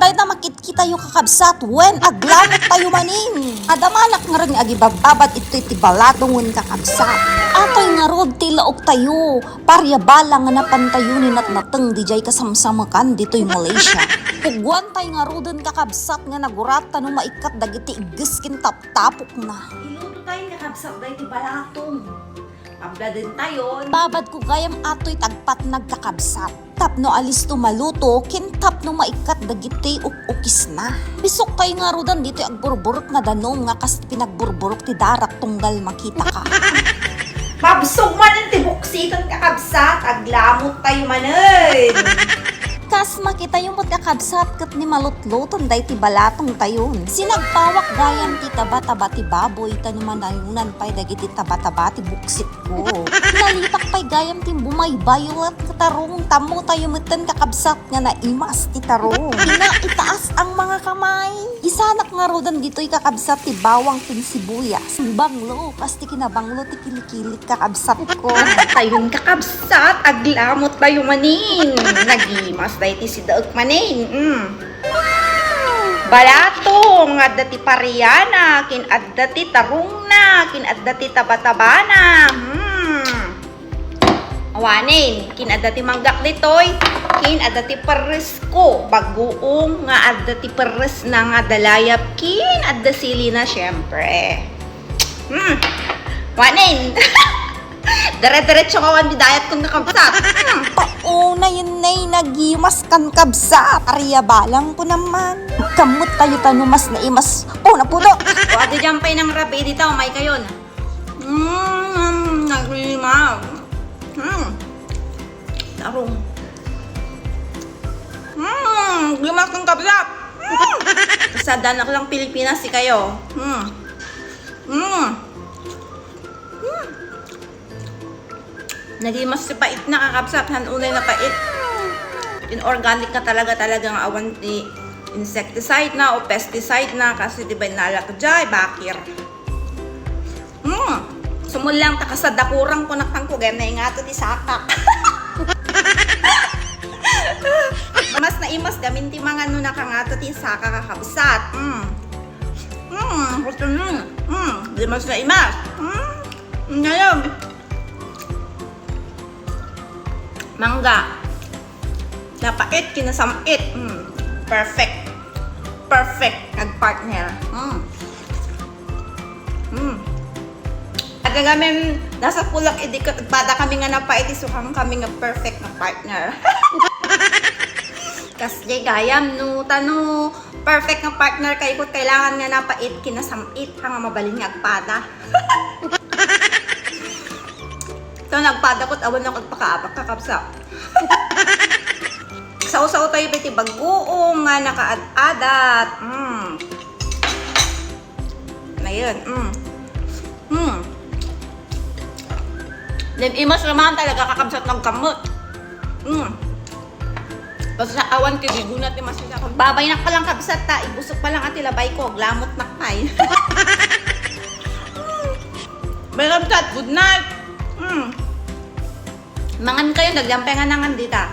tayo na makit-kita yung kakabsat when aglanot tayo maning. Adamanak nga rin agibababad ito'y tibaladongon kakabsat. Ato'y nga rod tilaok tayo, paryabala nga napantayunin at nateng dijay kasamsamakan dito'y Malaysia. Pugwan tayo nga rodon kakabsat nga nagurata no maikat dagiti igiskin tap-tapok na. Iluto tayo kakabsat dahi tibalatong. Pabla din tayo. Babad ko gayam ato'y tagpat nagkakabsat. Tapno alis to maluto, kintap no maikat dagiti ukis na. Bisok tayo nga rodan dito ang burburok na danom nga kas pinagburburok ti darak tunggal makita ka. Mabsog man ang tibuksiton kakabsat, aglamot tayo manin. Kas makita yung magkakabsat kat ni malutluton day ti balatong tayon. Sinagpawak gayam ti taba-taba ti baboy tanuman ayunan pay dagiti taba-taba ti buksit ko. Nalipak pay gayam ti bumaybayo at katarong tamo tayo meten kakabsat nga naimas ti tarong. Itaas ang mga kamay. Isanak nga rodan dito'y kakabsat ti bawang tin sibuyas. Banglo, pasti kinabanglo ti kilikilik kakabsat ko. Tayon kakabsat, aglamot tayo manin. Nagimas dahi ti sidaog manin. Balatong, adda ti pariyana, kin adda ti tarong na, kin adda ti taba-taba na. Awanin, kin adda ti manggak ditoy, kin adda ti peres ko, baguong nga adda ti peres na nga dalayap, kin adda sili na syempre. Wanin. Dire-diretso ka wan bidayat kong nakabsat. Pauna yun na'y nagimas kan kabsat. Arya balang po naman. Kamot tayo tanumas na imas. Oh, napuno. O, adi dyan pa'y ng rabi dito. May kayo na. Naglimaw. Tarong. Gimas kang kabsat. Kasadanak lang Pilipinas si kayo. Nagimas si pait na kakabsat, hanulay na pait. Inorganic na talagang awan ni insecticide na o pesticide na kasi di ba nalak dyan, bakir. Sumulang takasadakurang ko nakangko, ganay nga ito ti sakak. Mas naimas gamin ti mga no nakangato ti sakak kakabsat. Gusto nyo. Di mas naimas. Ngayon. Mangga. Napait, kinasamit. Perfect. Perfect. Nag-partner. Aga gamin, nasa pulak, pada kami nga napait, isukang kami nga perfect na partner. Kasi gayam, no, tano, perfect na partner kayo kung kailangan nga napait, kinasamit, hanga mabalin nga agpada. Ito, nagpada ko't awan na kagpakaabak kakabsa. Sausaw tayo piti bagoong nga nakaad-adat. Ngayon, Imas naman talaga kakabsat ng kamot. Basta awan kibigunat ni masila ko. Babay na palang kabsat ta, ibusok palang ati labay ko, glamot nakpay. May kabsat, good night. Mangan kayo, naglampengan nangan dita.